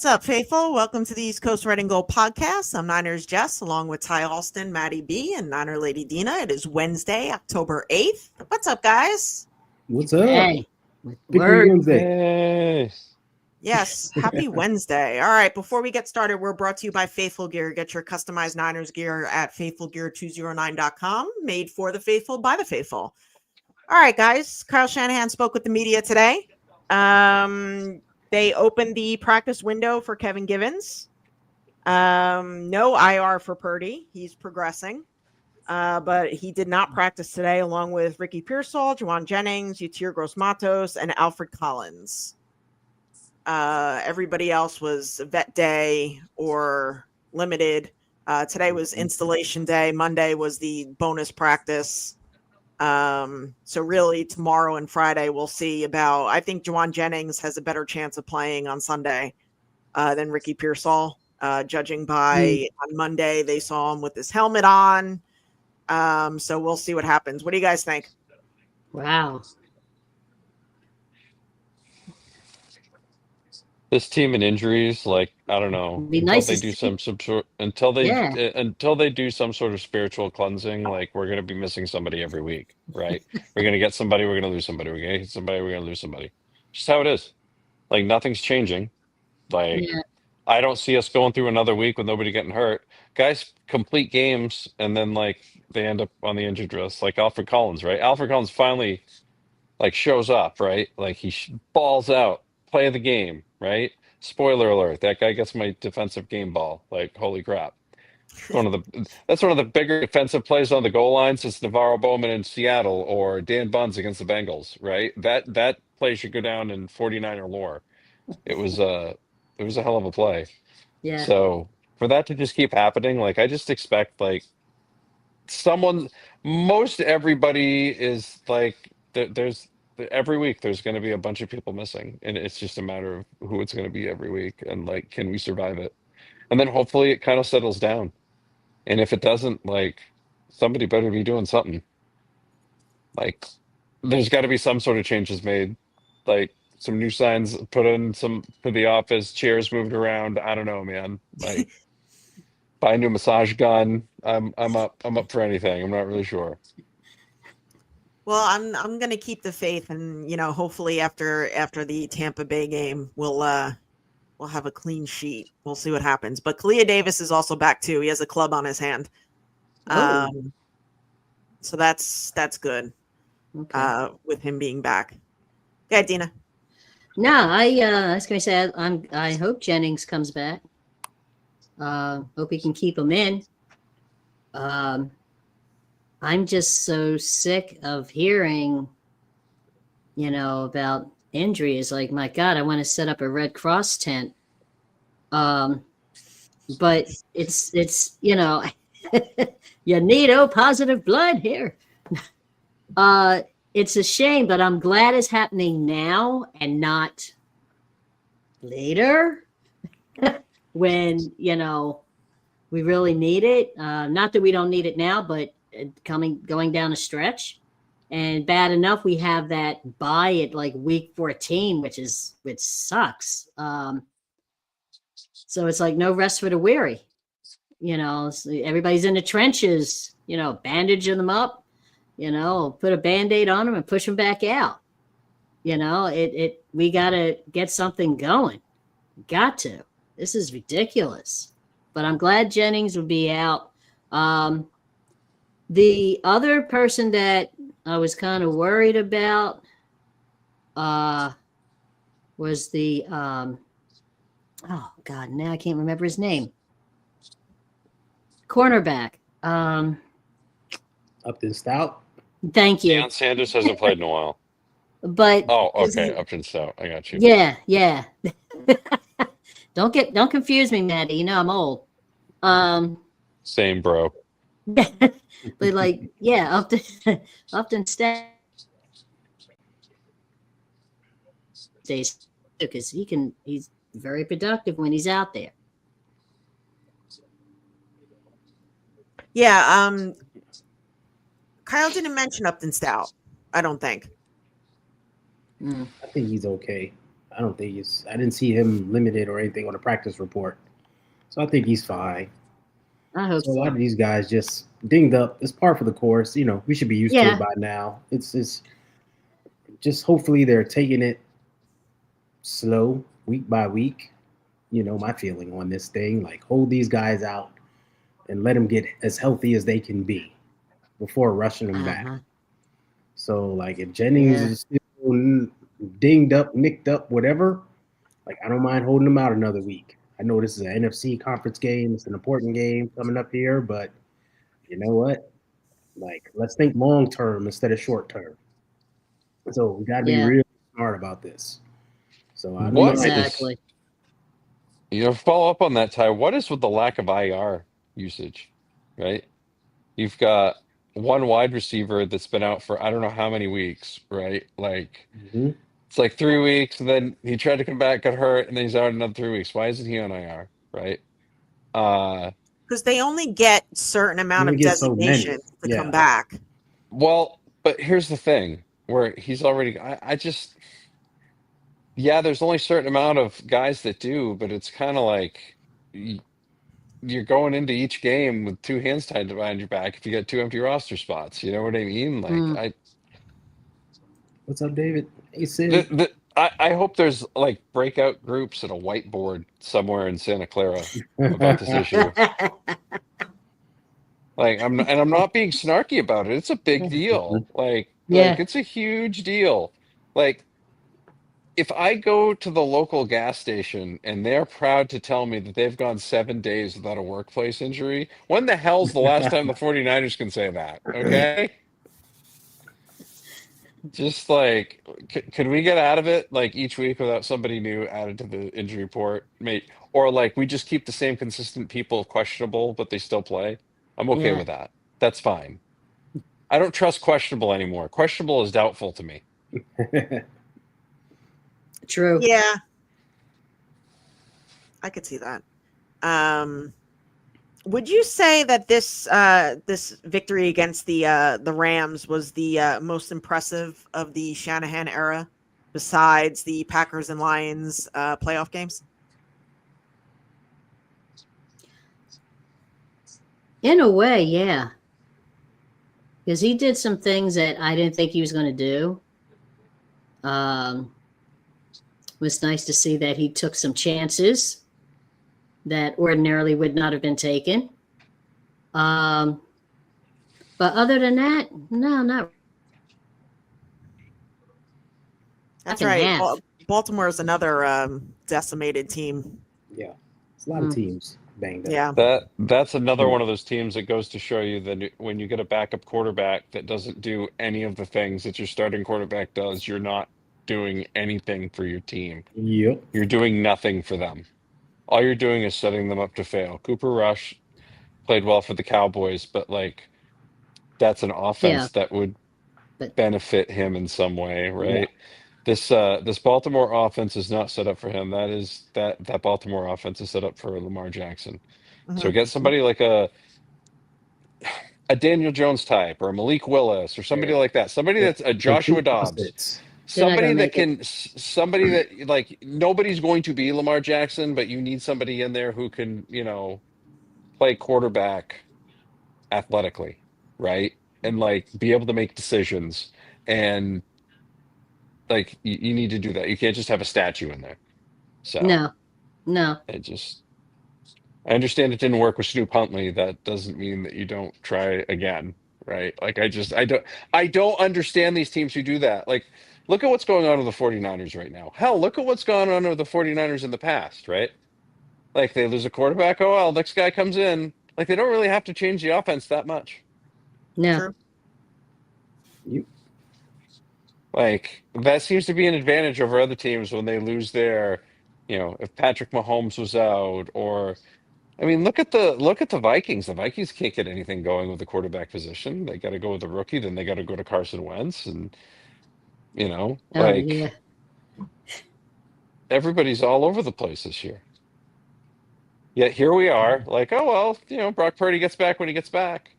What's up, faithful? Welcome to the East Coast Red and Gold podcast. I'm Niners Jess, along with Ty Alston, Maddie B, and Niner Lady Dina. It is Wednesday, October 8th. What's up, guys? What's up? Hey, Victory Wednesday. Hey. Yes, happy Wednesday. All right, before we get started, we're brought to you by Faithful Gear. Get your customized Niners gear at faithfulgear209.com. Made for the faithful, by the faithful. All right, guys. Kyle Shanahan spoke with the media today. They opened the practice window for Kevin Givens. No IR for Purdy. He's progressing. But he did not practice today, along with Ricky Pearsall, Juwan Jennings, Yatir Gross-Matos, and Alfred Collins. Everybody else was vet day or limited. Today was installation day. Monday was the bonus practice. So really tomorrow and Friday we'll see about, I think Juwan Jennings has a better chance of playing on Sunday than Ricky Pearsall, judging by on Monday they saw him with his helmet on. So we'll see what happens. What do you guys think? wow. This team and injuries, like I don't know, It'd be until nice they to do see. until they do some sort of spiritual cleansing, like we're gonna be missing somebody every week, right? We're gonna get somebody, we're gonna lose somebody, we're gonna get somebody, we're gonna lose somebody. Just how it is. Like nothing's changing. Like Yeah, I don't see us going through another week with nobody getting hurt. Guys complete games and then like they end up on the injured list, like Alfred Collins, right? Alfred Collins finally like shows up, right? Like he balls out, play of the game, right? Spoiler alert: that guy gets my defensive game ball. Like holy crap! That's one of the bigger defensive plays on the goal line since Navarro Bowman in Seattle or Dan Buns against the Bengals, right? That play should go down in 49er lore. It was it was a hell of a play. yeah. So for that to just keep happening, like I just expect like someone most everybody is like there's every week there's going to be a bunch of people missing and it's just a matter of who it's going to be every week and like can we survive it, and then hopefully it kind of settles down, and if it doesn't, like somebody better be doing something. Like there's got to be some sort of changes made, like some new signs put in some for the office, chairs moved around, I don't know, man. Like buy a new massage gun. I'm up for anything. I'm not really sure. Well, I'm gonna keep the faith, and hopefully after the Tampa Bay game, we'll have a clean sheet. We'll see what happens. But Kalia Davis is also back too. He has a club on his hand. Oh, So that's good. okay. With him being back. Yeah, Dina. No, I was gonna say I hope Jennings comes back. Hope he can keep him in. Um, I'm just so sick of hearing, about injuries. Like, my God, I want to set up a Red Cross tent. But it's you need O positive blood here. It's a shame, but I'm glad it's happening now and not later when, we really need it. Not that we don't need it now, but going down a stretch. And bad enough we have that bye at like week 14, which sucks. So it's like no rest for the weary. So everybody's in the trenches, bandage them up, put a Band-Aid on them and push them back out. We got to get something going. Got to. This is ridiculous. But I'm glad Jennings will be out. The other person that I was kind of worried about was the oh God, now I can't remember his name. Cornerback. Upton Stout. Thank you. Deion Sanders hasn't played in a while. But Oh, okay, Upton Stout. I got you. yeah. Don't confuse me, Maddie. I'm old. Same, bro. But like, yeah, Upton Stout stays because he's very productive when he's out there. Yeah, Kyle didn't mention Upton Stout, I don't think. I think he's okay. I don't think he's. I didn't see him limited or anything on the practice report, so I think he's fine. I hope So a lot of so. these guys just dinged up. It's par for the course. You know, we should be used to Yeah. it by now. It's just hopefully they're taking it slow, week by week. You know, my feeling on this thing, like hold these guys out and let them get as healthy as they can be before rushing them back. Uh-huh. So, like, if Jennings Yeah. is still dinged up, nicked up, whatever, like, I don't mind holding them out another week. I know this is an NFC conference game. It's an important game coming up here, but you know what? Like, let's think long term instead of short term. So we got to be Yeah. real smart about this. So I don't What know. is Exactly. follow up on that, Ty? What is with the lack of IR usage, right? You've got one wide receiver that's been out for I don't know how many weeks, right? Like Mhm. it's like 3 weeks, and then he tried to come back, got hurt, and then he's out another 3 weeks. Why isn't he on IR, right? Uh, Because they only get certain You amount only of get so many. designations to come Yeah. back. well, but here's the thing, where he's already. I just yeah, there's only a certain amount of guys that do, but it's kind of like you're going into each game with two hands tied behind your back if you get two empty roster spots. You know what I mean? Like Mm. What's up, David? Hey, Sid. I hope there's like breakout groups at a whiteboard somewhere in Santa Clara about this issue. Like I'm not being snarky about it. It's a big deal. Like Yeah. it's a huge deal. Like if I go to the local gas station and they're proud to tell me that they've gone 7 days without a workplace injury, when the hell's the last time the 49ers can say that? Okay? Just like, could we get out of it like each week without somebody new added to the injury report, mate? Or like we just keep the same consistent people questionable, but they still play. I'm okay Yeah. with that. That's fine. I don't trust questionable anymore. Questionable is doubtful to me. True. Yeah, I could see that. Would you say that this victory against the Rams was the most impressive of the Shanahan era, besides the Packers and Lions playoff games? In a way, yeah. Because he did some things that I didn't think he was going to do. It was nice to see that he took some chances that ordinarily would not have been taken. But other than that, no, not. That's Second right. half. Baltimore is another decimated team. Yeah. It's a lot of teams banged up. Yeah. That's another one of those teams that goes to show you that when you get a backup quarterback that doesn't do any of the things that your starting quarterback does, you're not doing anything for your team. Yep. You're doing nothing for them. All you're doing is setting them up to fail. Cooper Rush played well for the Cowboys, but like that's an offense that would But benefit him in some way, Yeah. right? This Baltimore offense is not set up for him. That Baltimore offense is set up for Lamar Jackson. So Mhm. get somebody like a Daniel Jones type or a Malik Willis or somebody Yeah. like that. Somebody that's a Joshua Complete Dobbs. opposites. They're not Somebody gonna that make it. can somebody that like nobody's going to be Lamar Jackson, but you need somebody in there who can, play quarterback athletically, right? And like be able to make decisions. And like you need to do that. You can't just have a statue in there. So No. I understand it didn't work with Snoop Huntley. That doesn't mean that you don't try again, right? Like I don't understand these teams who do that. Like look at what's going on with the 49ers right now. Hell, look at what's gone on with the 49ers in the past, right? Like they lose a quarterback, oh well, next guy comes in. Like they don't really have to change the offense that much. No. True. Like that seems to be an advantage over other teams when they lose their, if Patrick Mahomes was out, or I mean, look at the Vikings. The Vikings can't get anything going with the quarterback position. They got to go with the rookie, then they got to go to Carson Wentz, and Oh like yeah. everybody's all over the place this year. Yet here we are, like, oh well, Brock Purdy gets back when he gets back.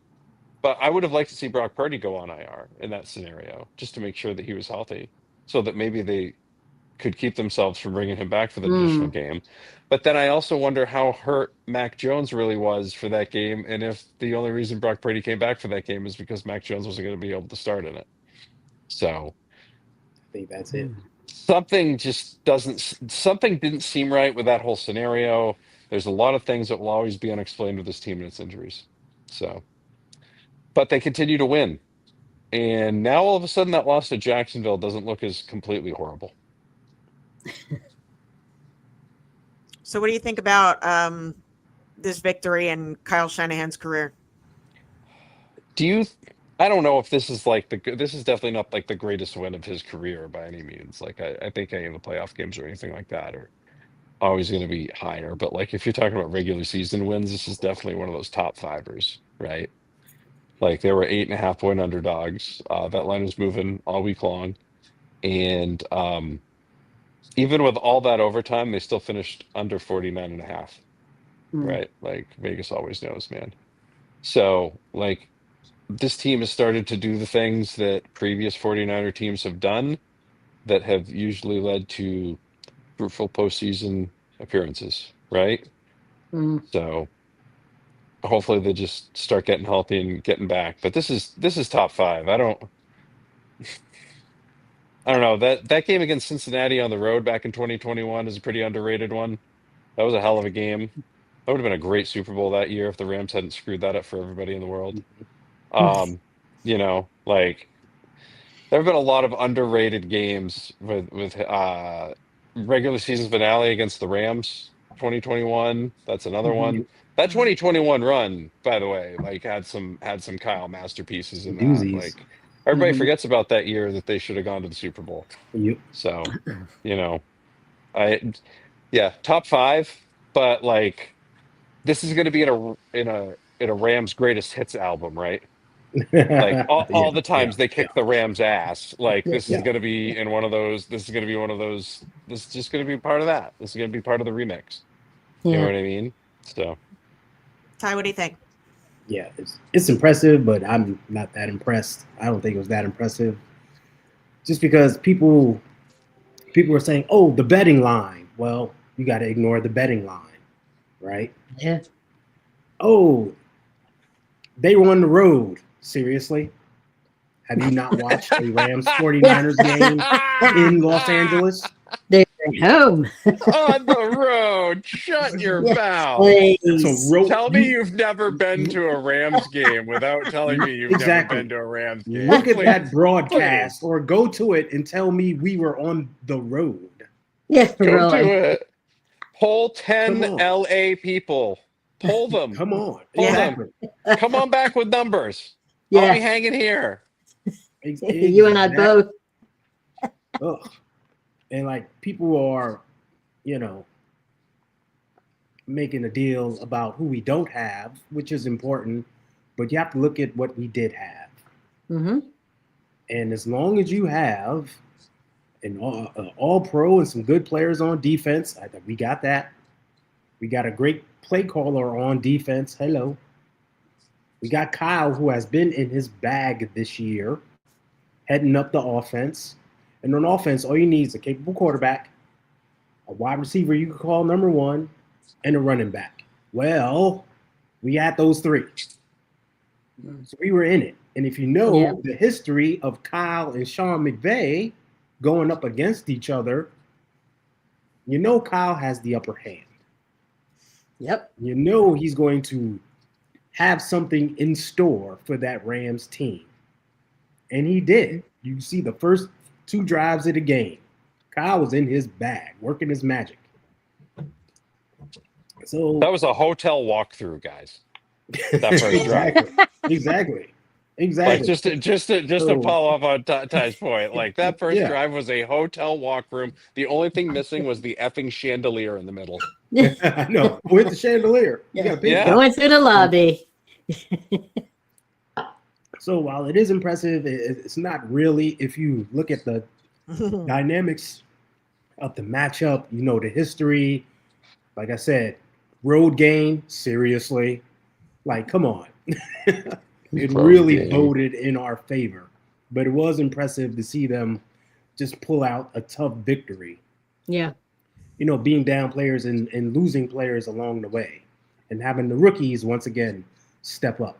But I would have liked to see Brock Purdy go on IR in that scenario, just to make sure that he was healthy, so that maybe they could keep themselves from bringing him back for the additional game. But then I also wonder how hurt Mac Jones really was for that game, and if the only reason Brock Purdy came back for that game is because Mac Jones wasn't going to be able to start in it. So I think that's it. something didn't seem right with that whole scenario. There's a lot of things that will always be unexplained with this team and its injuries. So, but they continue to win. And now all of a sudden that loss to Jacksonville doesn't look as completely horrible. So what do you think about this victory in Kyle Shanahan's career? I don't know if this is this is definitely not like the greatest win of his career by any means. Like I think any of the playoff games or anything like that are always going to be higher. But like if you're talking about regular season wins, this is definitely one of those top fivers, right? Like they were 8.5-point underdogs. That line was moving all week long. And even with all that overtime, they still finished under 49.5. Right? Like Vegas always knows, man. So like this team has started to do the things that previous 49er teams have done that have usually led to fruitful postseason appearances, right? So hopefully they just start getting healthy and getting back. But this is top five. I don't know. That game against Cincinnati on the road back in 2021 is a pretty underrated one. That was a hell of a game. That would have been a great Super Bowl that year if the Rams hadn't screwed that up for everybody in the world. You know, like there have been a lot of underrated games with regular season finale against the Rams 2021. That's another one. That 2021 run, by the way, like had some Kyle masterpieces in that. Doozies. Like everybody forgets about that year that they should have gone to the Super Bowl. Yep. So, you know, top five, but like this is going to be in a Rams greatest hits album, right? Like all the times they kick the Rams ass. Like this is going to be in one of those. This is going to be one of those. This is just going to be part of that. This is going to be part of the remix. You know what I mean? So, Ty, what do you think? Yeah, it's impressive, but I'm not that impressed. I don't think it was that impressive. Just because people are saying, "Oh, the betting line." Well, you got to ignore the betting line, right? Yeah. Oh, they were on the road. Seriously? Have you not watched a Rams 49ers game in Los Angeles? They're home. on the road. Shut your mouth. Please. Tell me you've never been to a Rams game without telling me you've never been to a Rams game. Look at that broadcast or go to it and tell me we were on the road. Yeah, Go really. to it. Poll 10 LA people. Poll them. Come on. Poll Exactly. them. Come on back with numbers. Yeah. I'll be hanging here. You and I both. Ugh. And like people are, you know, making a deal about who we don't have, which is important, but you have to look at what we did have. And as long as you have an all pro and some good players on defense, I think we got that. We got a great play caller on defense. Hello. We got Kyle, who has been in his bag this year, heading up the offense. And on offense, all you need is a capable quarterback, a wide receiver you can call number one, and a running back. Well, we had those three. So we were in it. And if you know the history of Kyle and Sean McVay going up against each other, you know Kyle has the upper hand. Yep. You know he's going to have something in store for that Rams team. And he did. You see the first two drives of the game. Kyle was in his bag, working his magic. So that was a hotel walkthrough, guys. That first drive. Exactly. Like just to follow up on Ty's point, like that first drive was a hotel walkroom. The only thing missing was the effing chandelier in the middle. I know. With the chandelier. Going to the lobby. So while it is impressive, it's not really. If you look at the dynamics of the matchup, you know, the history, like I said, road game, seriously. Like, come on. It really voted in our favor. But it was impressive to see them just pull out a tough victory Yeah. Being down players and losing players along the way, and having the rookies once again step up.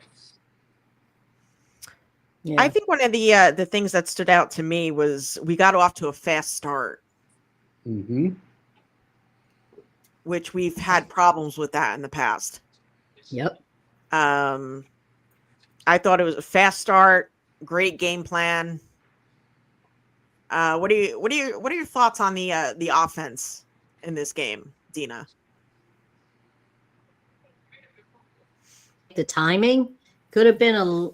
Yeah. I think one of the things that stood out to me was we got off to a fast start, Mm-hmm. which we've had problems with that in the past. Yep. I thought it was a fast start, great game plan. What are your thoughts on the offense in this game, Dina? The timing could have been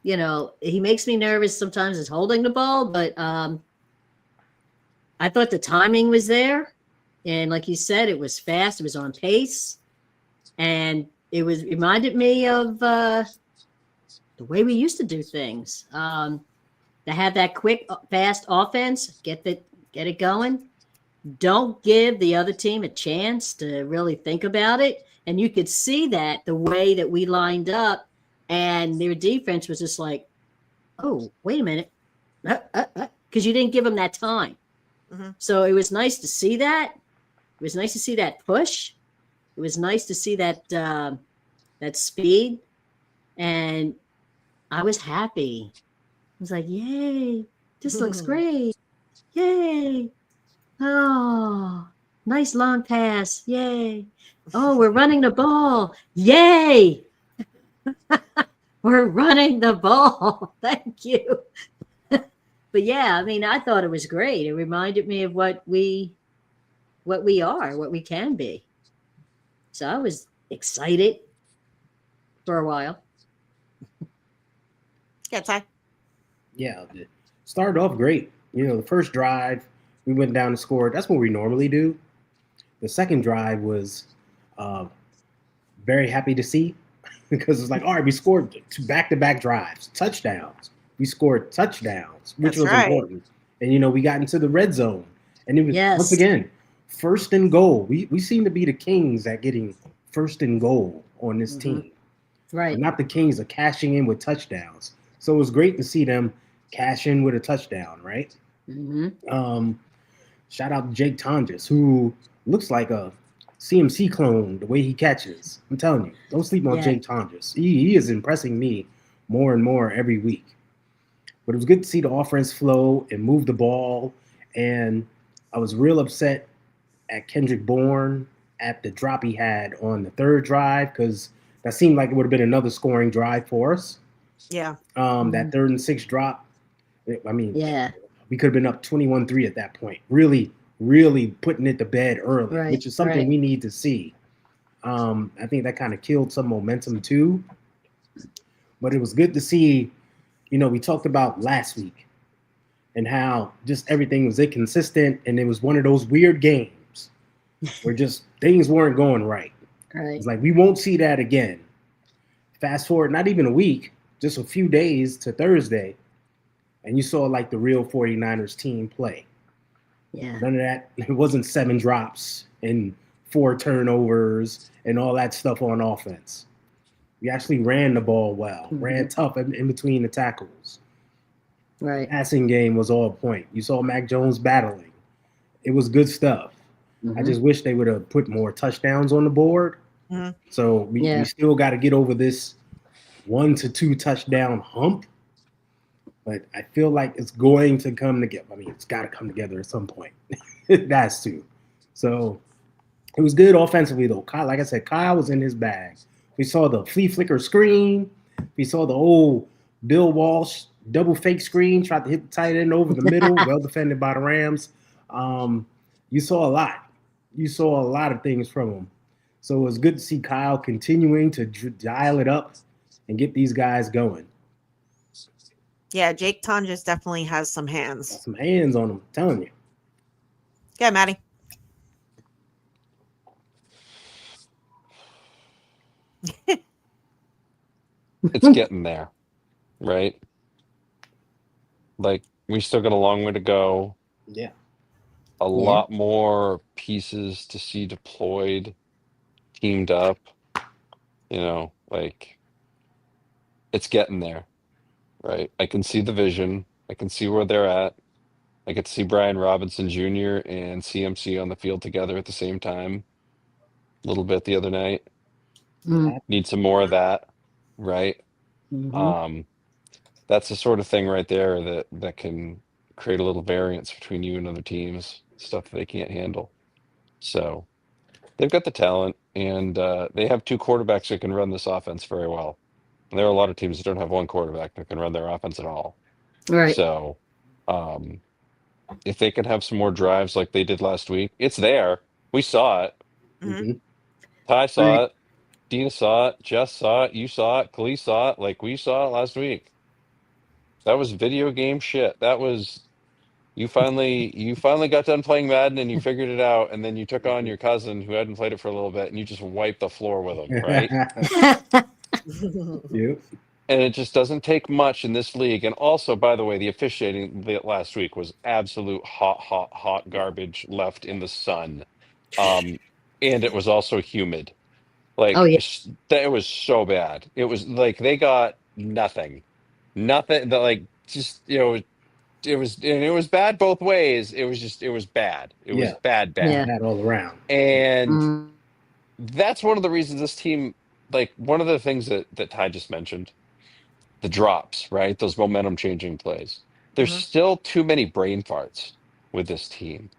he makes me nervous sometimes is holding the ball, but I thought the timing was there. And like you said, it was fast, it was on pace, and it reminded me of the way we used to do things. To have that quick, fast offense, get it going. Don't give the other team a chance to really think about it. And you could see that the way that we lined up, and their defense was just like, oh, wait a minute. Because you didn't give them that time. Mm-hmm. So it was nice to see that. It was nice to see that push. It was nice to see that that speed. And I was happy. I was like, yay, this looks great. Yay. Oh, nice long pass. Yay. Oh, we're running the ball. Yay. We're running the ball. Thank you. But yeah, I mean, I thought it was great. It reminded me of what we are, what we can be. So I was excited for a while. Yeah, Ty. Yeah, it started off great. The first drive, we went down and scored. That's what we normally do. The second drive was very happy to see because it's like, all right, we scored two back-to-back drives, touchdowns. We scored touchdowns, which That's was right. important. And, we got into the red zone. And it was, Yes. once again, first and goal. We seem to be the kings at getting first and goal on this team. Right. But not the kings of cashing in with touchdowns. So it was great to see them cash in with a touchdown, right? Mm-hmm. Shout out to Jake Tonjes, who looks like a CMC clone the way he catches. I'm telling you, don't sleep on Yeah. Jake Tonjes. He is impressing me more and more every week. But it was good to see the offense flow and move the ball. And I was real upset at Kendrick Bourne at the drop he had on the third drive because that seemed like it would have been another scoring drive for us. Yeah. That 3rd and 6 drop. I mean, Yeah. we could have been up 21-3 at that point. Really, really putting it to bed early, Right, which is something right. we need to see. I think that kind of killed some momentum too. But it was good to see, we talked about last week and how just everything was inconsistent. And it was one of those weird games where just things weren't going right. Right. It's like, we won't see that again. Fast forward, not even a week, just a few days to Thursday. And you saw like the real 49ers team play. Yeah. None of that. It wasn't 7 drops and 4 turnovers and all that stuff on offense. We actually ran the ball well, ran tough in between the tackles. Right. Passing game was all point. You saw Mac Jones battling. It was good stuff. I just wish they would have put more touchdowns on the board. Mhm. So we still got to get over this 1 to 2 touchdown hump. But I feel like it's going to come together. I mean, it's got to come together at some point. It has to. So it was good offensively, though. Kyle, like I said, Kyle was in his bag. We saw the flea flicker screen. We saw the old Bill Walsh double fake screen, tried to hit the tight end over the middle, well defended by the Rams. You saw a lot. You saw a lot of things from him. So it was good to see Kyle continuing to dial it up and get these guys going. Yeah, Jake Tonjes definitely has some hands. Got some hands on him, I'm telling you. Yeah, Maddie. It's getting there, right? Like, we still got a long way to go. Yeah. A lot more pieces to see deployed, teamed up. Like, it's getting there, right? I can see the vision. I can see where they're at. I get to see Brian Robinson Jr. and CMC on the field together at the same time a little bit the other night. Mm, Need some more of that, right? mhm. Um, that's the sort of thing right there that can create a little variance between you and other teams, stuff that they can't handle. So they've got the talent, and they have two quarterbacks that can run this offense very well. And there are a lot of teams that don't have one quarterback that can run their offense at all. Right. So um, if they can have some more drives like they did last week, it's there. We saw it. Mhm. Mhm. Ty saw Right. it. Dina saw it. Jess saw it. You saw it. Khalil saw it. Like we saw it last week. That was video game shit. That was you finally got done playing Madden and you figured it out, and then you took on your cousin who hadn't played it for a little bit, and you just wiped the floor with him, right? Yep. And it just doesn't take much in this league. And also, by the way, the officiating last week was absolute hot garbage left in the sun. And it was also humid. Like Oh, yeah. it was so bad. It was like they got nothing, nothing. That like just it was bad both ways. It was bad. It was Yeah. bad. Yeah. That all around. And Mm, that's one of the reasons this team, like one of the things that Ty just mentioned, the drops, right? Those momentum changing plays. There's Mhm. still too many brain farts with this team,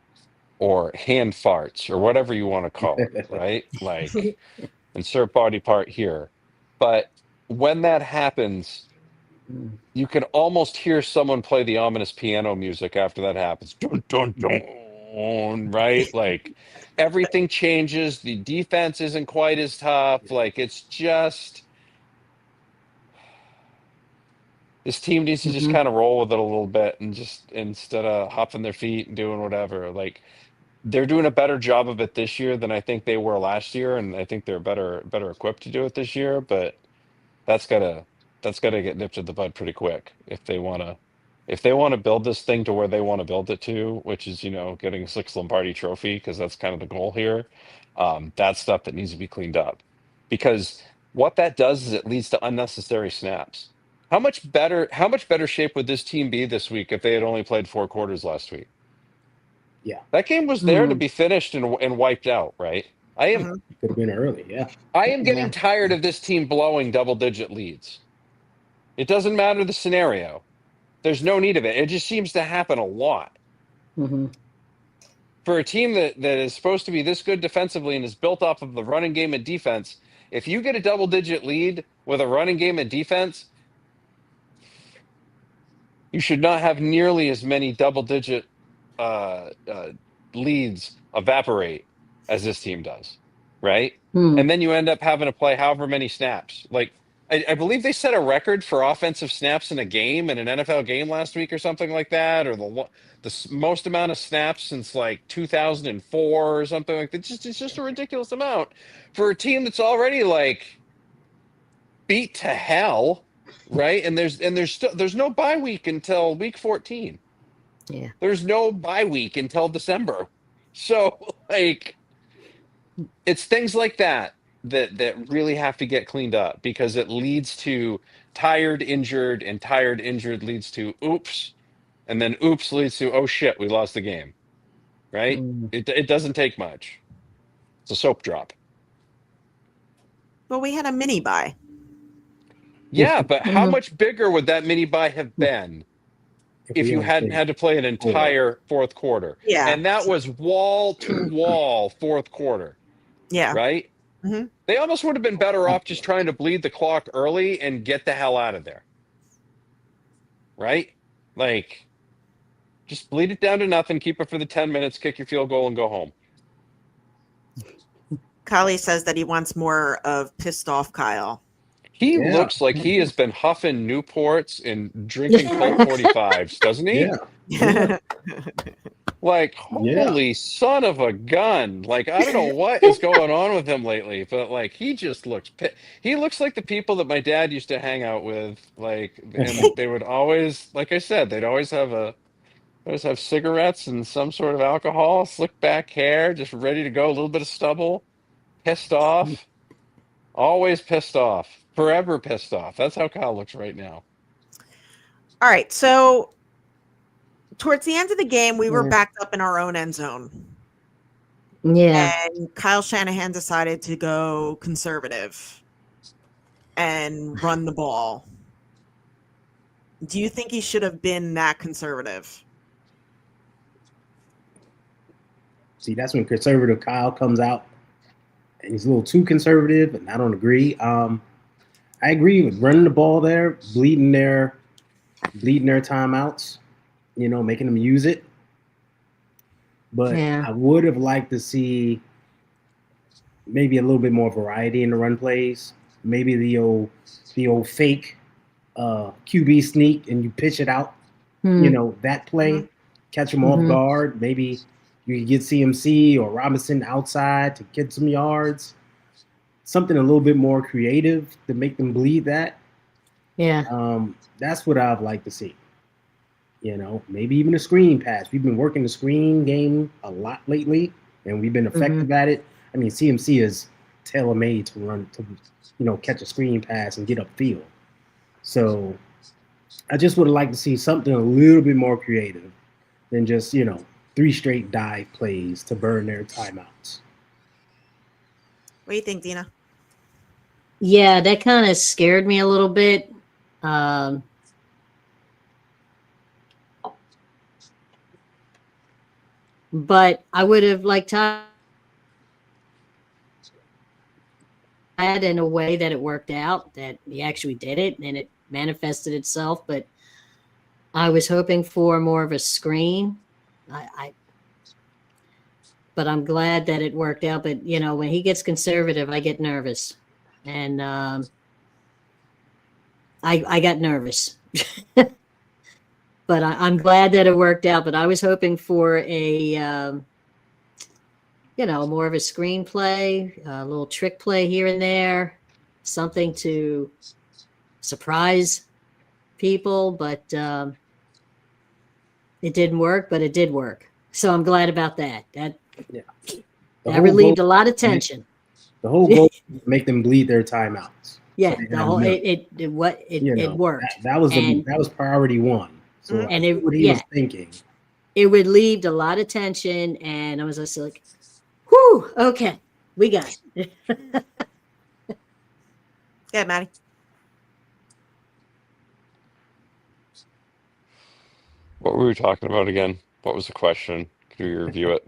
or hand farts, or whatever you want to call it, right? Like insert body part here. But when that happens, mm. you can almost hear someone play the ominous piano music after that happens. Dun, dun, dun, right? Like everything changes. The defense isn't quite as tough. Like it's just this team needs to just Mhm. kind of roll with it a little bit and just instead of hopping their feet and doing whatever. Like they're doing a better job of it this year than I think they were last year, and I think they're better equipped to do it this year. But that's gotta that's gotta get nipped in the bud pretty quick if they want to build this thing to where they want to build it to, which is getting a six Lombardi trophy, because that's kind of the goal here. That's stuff that needs to be cleaned up, because what that does is it leads to unnecessary snaps. How much better shape would this team be this week if they had only played 4 quarters last week? Yeah. That game was there to Mm. be finished and wiped out, right? I am Mhm. Could have been early. Yeah. I am getting Yeah. tired of this team blowing double digit leads. It doesn't matter the scenario. There's no need of it. It just seems to happen a lot. Mhm. For a team that is supposed to be this good defensively and is built off of the running game and defense, if you get a double digit lead with a running game and defense, you should not have nearly as many double digit leads evaporate as this team does, right? Mm. And then you end up having to play however many snaps. Like I believe they set a record for offensive snaps in a game in an NFL game last week or something like that, or the most amount of snaps since like 2004 or something like that. It's just a ridiculous amount for a team that's already like beat to hell, right? And there's no bye week until week 14. Yeah. There's no bye week until December. So like it's things like that really have to get cleaned up, because it leads to tired, injured, and tired, injured leads to oops, and then oops leads to oh shit, we lost the game, right? Mm. It doesn't take much. It's a soap drop. But we had a mini buy. Yeah, but how Mhm. much bigger would that mini buy have been if we you only hadn't played had to play an 4. entire fourth quarter? Yeah. And that was wall to wall fourth quarter, Yeah. right? Mhm. They almost would have been better off just trying to bleed the clock early and get the hell out of there, right? Like, just bleed it down to nothing, keep it for the 10 minutes, kick your field goal, and go home. Kali says that he wants more of pissed off Kyle. He Yeah. looks like he has been huffing Newports and drinking Colt 45s, doesn't he? Yeah. Yeah. Like, Yeah. holy son of a gun. Like, I don't know what is going on with him lately, but like, he just looks, he looks like the people that my dad used to hang out with. Like, and they would always, like I said, they'd always have cigarettes and some sort of alcohol, slick back hair, just ready to go, a little bit of stubble, pissed off, always pissed off, forever pissed off. That's how Kyle looks right now. All right. So towards the end of the game, we were Yeah. backed up in our own end zone. Yeah. And Kyle Shanahan decided to go conservative and run the ball. Do you think he should have been that conservative? See, that's when conservative Kyle comes out and he's a little too conservative, and I don't agree. I agree with running the ball there, bleeding their timeouts, making them use it. But Yeah. I would have liked to see maybe a little bit more variety in the run plays. Maybe the old fake QB sneak and you pitch it out. That play, catch them off guard. Maybe you could get CMC or Robinson outside to get some yards. Something a little bit more creative to make them bleed that. Yeah. That's what I'd like to see. Maybe even a screen pass. We've been working the screen game a lot lately, and we've been effective at it. I mean, CMC is tailor-made to run to, catch a screen pass and get upfield. So I just would like to see something a little bit more creative than just, 3 straight dive plays to burn their timeouts. What do you think, Dina? Yeah, that kind of scared me a little bit. But I would have liked to had in a way that it worked out, that he actually did it and it manifested itself. But I was hoping for more of a screen. But I'm glad that it worked out. But when he gets conservative, I get nervous, and I got nervous. But I'm glad that it worked out. But I was hoping for a more of a screenplay, a little trick play here and there, something to surprise people. But it didn't work, but it did work. So I'm glad about that. That relieved a lot of tension. The whole goal is to make them bleed their timeouts. Yeah, So it worked. That was priority one. So and what he was thinking. It relieved a lot of tension, and I was just like, "Whew, okay, we got it." Yeah, Maddie. What were we talking about again? What was the question? Could you review it?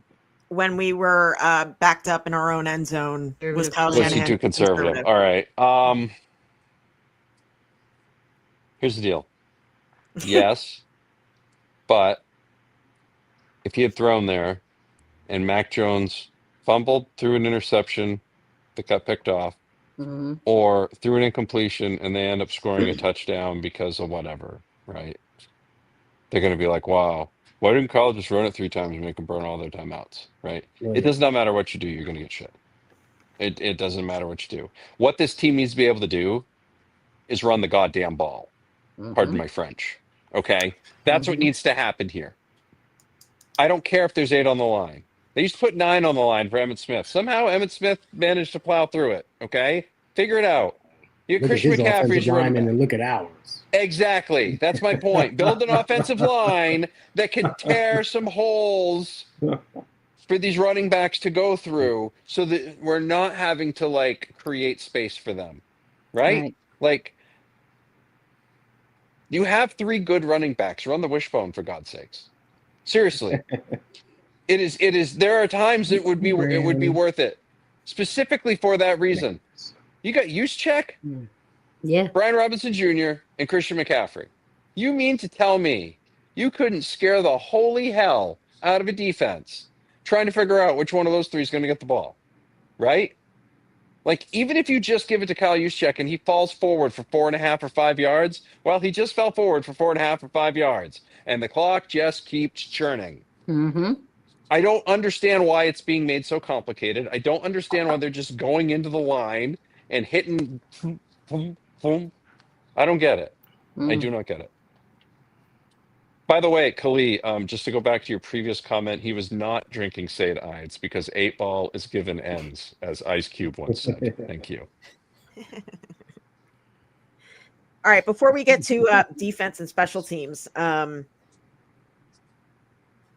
When we were backed up in our own end zone, was Kyle Was he Shanahan too conservative? All right. Here's the deal. Yes, but if he had thrown there and Mac Jones fumbled, threw an interception that got picked off, or threw an incompletion and they end up scoring a touchdown because of whatever, right? They're going to be like, wow, why didn't Kyle just run it 3 times and make them burn all their timeouts, right? Right. It does not matter what you do, you're going to get shit. It doesn't matter what you do. What this team needs to be able to do is run the goddamn ball. Pardon my French. Okay? That's what needs to happen here. I don't care if there's 8 on the line. They used to put 9 on the line for Emmitt Smith. Somehow Emmitt Smith managed to plow through it. Okay? Figure it out. You Look Christian at his McCaffrey offensive is your running lineman back. and look at ours. Exactly. That's my point. Build an offensive line that can tear some holes for these running backs to go through so that we're not having to create space for them. Right? You have 3 good running backs. Run the wishbone, for God's sakes. Seriously. It is there are times it would be worth it. Specifically for that reason. You got Juszczyk, Yeah. Brian Robinson Jr., and Christian McCaffrey. You mean to tell me you couldn't scare the holy hell out of a defense trying to figure out which one of those 3 is going to get the ball? Right? Even if you just give it to Kyle Juszczyk and he falls forward for 4.5 or 5 yards, well, he just fell forward for 4.5 or 5 yards, and the clock just keeps churning. I don't understand why it's being made so complicated. I don't understand why they're just going into the line and hitting. Boom, boom. I don't get it. I do not get it. By the way, Khalid, just to go back to your previous comment, he was not drinking Said Ides because 8 Ball is given ends, as Ice Cube once said. Thank you. All right, before we get to defense and special teams,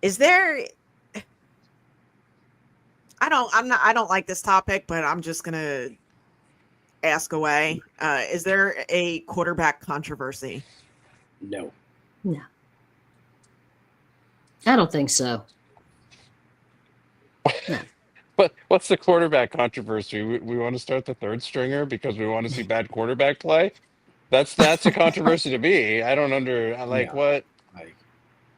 Is there? I don't like this topic, but I'm just gonna ask away. Is there a quarterback controversy? No. No, I don't think so. No. But what's the quarterback controversy? We want to start the third stringer because we want to see bad quarterback play. That's a controversy to me. I like Yeah. what Like,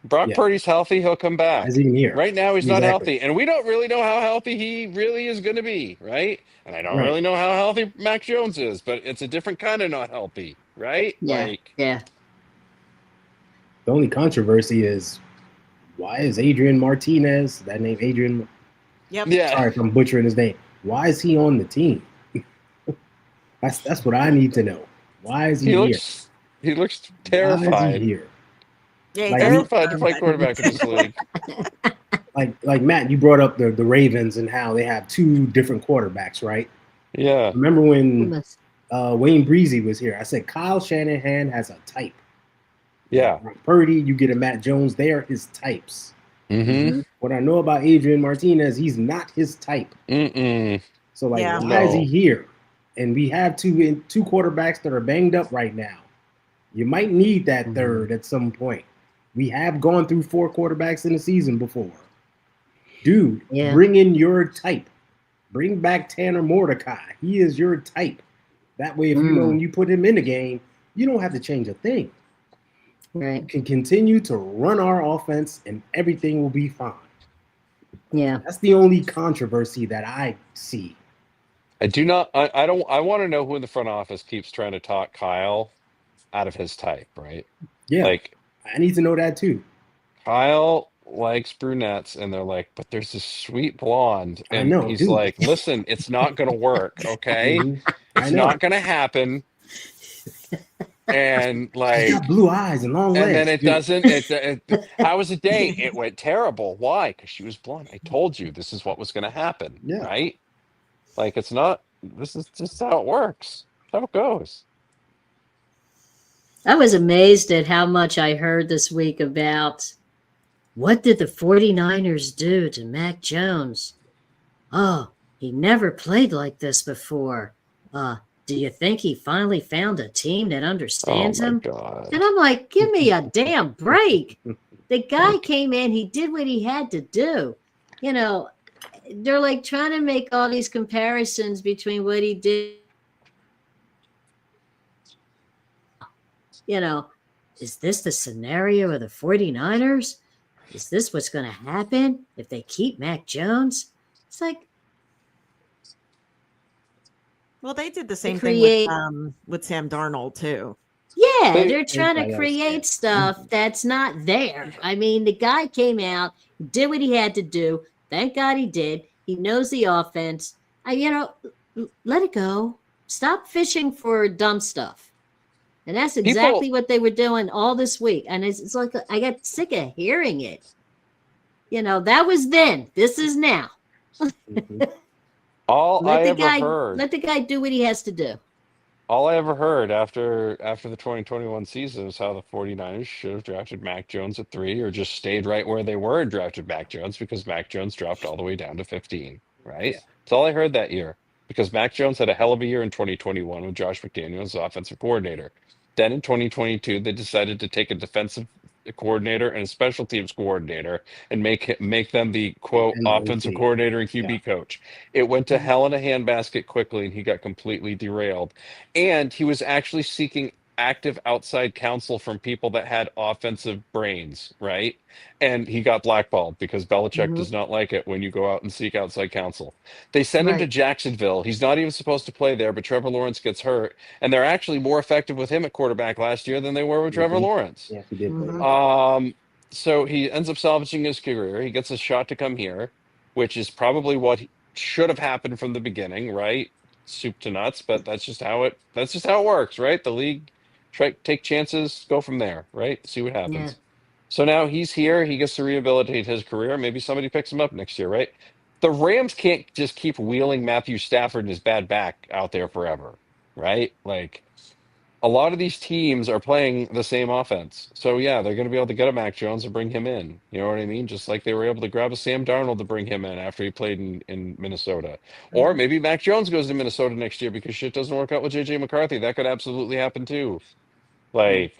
Brock yeah. Purdy's healthy, he'll come Why is back. he even here? Right now he's not Exactly. healthy, and we don't really know how healthy he really is going to be, right? And I don't Right. really know how healthy Mac Jones is, but it's a different kind of not healthy, right? Yeah, Like, yeah. The only controversy is why is Adrian Martinez, that name Adrian, Yep. yeah, sorry if I'm butchering his name, why is he on the team? That's what I need to know. Why is he he here? he looks Why is he terrified, here? Yeah, he Like, does we- look terrified to play terrified. quarterback in this league. like Matt, you brought up the Ravens and how they have two different quarterbacks, right? Yeah, Remember when Must- Wayne Breezy was here? I said Kyle Shanahan has a type. yeah. Brock Purdy, you get a Matt Jones, they are his types. Mm-hmm. What I know about Adrian Martinez, he's not his type. Mm-mm. So like, Yeah. why is he No. here? And we have two quarterbacks that are banged up right now. You might need that Mhm. third at some point. We have gone through 4 quarterbacks in a season before. Dude, Yeah. bring in your type. Bring back Tanner Mordecai. He is your type. That way, if you know Mm. when you put him in the game, you don't have to change a thing. You Right. can continue to run our offense and everything will be fine. Yeah. That's the only controversy that I see. I do not. I don't. I want to know who in the front office keeps trying to talk Kyle out of his type, right? Yeah, Like I need to know that too. Kyle likes brunettes, and they're like, but there's this sweet blonde, I and know, he's dude. like, listen, it's not gonna work, okay? Mhm. I It's know. not gonna happen. And She's like, got blue eyes and long and legs. then it dude. doesn't. How was the date? It went terrible. Why? Because she was blonde. I told you this is what was gonna happen, Yeah. right? Like, it's not. This is just how it works. That's how it goes. I was amazed at how much I heard this week about what did the 49ers do to Mac Jones? Oh, he never played like this before. Do you think he finally found a team that Oh understands my him? god. And I'm like, give me a damn break. The guy came in, he did what he had to do. You know, they're like trying to make all these comparisons between what he did. You know, is this the scenario of the 49ers? Is this what's going to happen if they keep Mac Jones? It's like, Well, they did the same create- thing with Sam Darnold too. yeah, They- they're trying Yeah, to that was create it. stuff that's not there. I mean, the guy came out, did what he had to do. Thank God he did. He knows the offense. Let it go. Stop fishing for dumb stuff. And that's exactly what they were doing all this week. And it's like I got sick of hearing it. You know, that was then. This is now. Mhm. All I ever heard. Let the guy do what he has to do. All I ever heard after the 2021 season was how the 49ers should have drafted Mac Jones at 3 or just stayed right where they were and drafted Mac Jones because Mac Jones dropped all the way down to 15, right? Yeah. That's all I heard that year because Mac Jones had a hell of a year in 2021 with Josh McDaniels as offensive coordinator. Then in 2022, they decided to take a defensive coordinator and a special teams coordinator and make them the quote And the offensive OC. coordinator and QB coach. It went to hell in a handbasket quickly and he got completely derailed. And he was actually seeking active outside counsel from people that had offensive brains, right? And he got blackballed because Belichick Mhm. does not like it when you go out and seek outside counsel. They send him to Right. Jacksonville. He's not even supposed to play there, but Trevor Lawrence gets hurt. And they're actually more effective with him at quarterback last year than they were with Trevor Mhm. Lawrence. Yeah, he did play. Mhm. So he ends up salvaging his career. He gets a shot to come here, which is probably what should have happened from the beginning, right? Soup to nuts, but that's just how it works, right? The league take chances, go from there, right? See what happens. Yeah. So now he's here, he gets to rehabilitate his career. Maybe somebody picks him up next year, right? The Rams can't just keep wheeling Matthew Stafford and his bad back out there forever, right? Like a lot of these teams are playing the same offense. So yeah, they're going to be able to get a Mac Jones and bring him in. You know what I mean? Just like they were able to grab a Sam Darnold to bring him in after he played in Minnesota. Or maybe Mac Jones goes to Minnesota next year because shit doesn't work out with JJ McCarthy. That could absolutely happen too. Like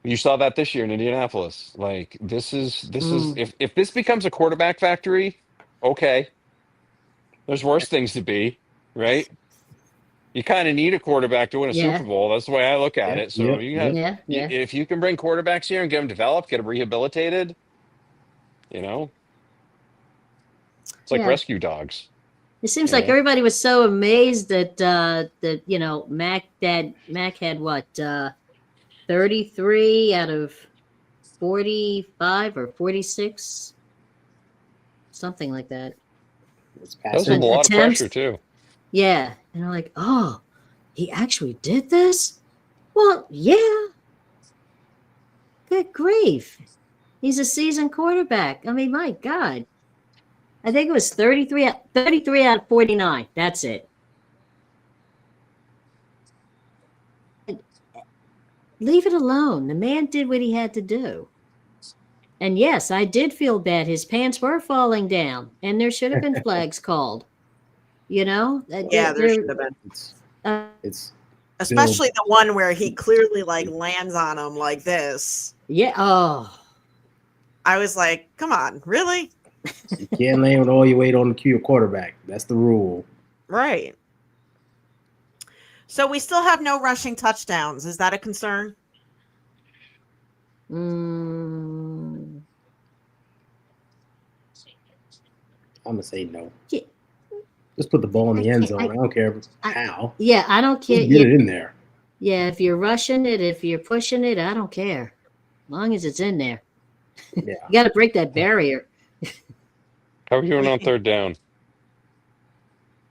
you saw that this year in Indianapolis. Like this is if this becomes a quarterback factory, okay. There's worse things to be, right? You kind of need a quarterback to win a Yeah. Super Bowl. That's the way I look at Yeah, it. So yep, you have, Yeah, yeah. if you can bring quarterbacks here and get them developed, get them rehabilitated, you know, it's like Yeah. rescue dogs. It seems You like know? everybody was so amazed that Mac had what 33 out of 45 or 46, something like that. it's That was passing. with a lot of Attempts. pressure too. Yeah, and I'm like, oh, he actually did this? Well, yeah. Good grief. He's a seasoned quarterback. I mean, my God. I think it was 33 out of 49. That's it. Leave it alone. The man did what he had to do. And yes, I did feel bad. His pants were falling down, and there should have been flags called. You know? Yeah, there should have been. It's Especially the one where he clearly like lands on him like this. Yeah. Oh. I was like, come on, really? you can't land with all your weight on your quarterback. That's the rule. Right. So we still have no rushing touchdowns. Is that a concern? Mm, I'm gonna say no. Yeah. Just put the ball in the end zone. I- I don't care how. yeah, I don't care. Just get it in there. Yeah, if you're rushing it, if you're pushing it, I don't care. As long as it's in there. Yeah. You got to break that barrier. How are we doing on third down?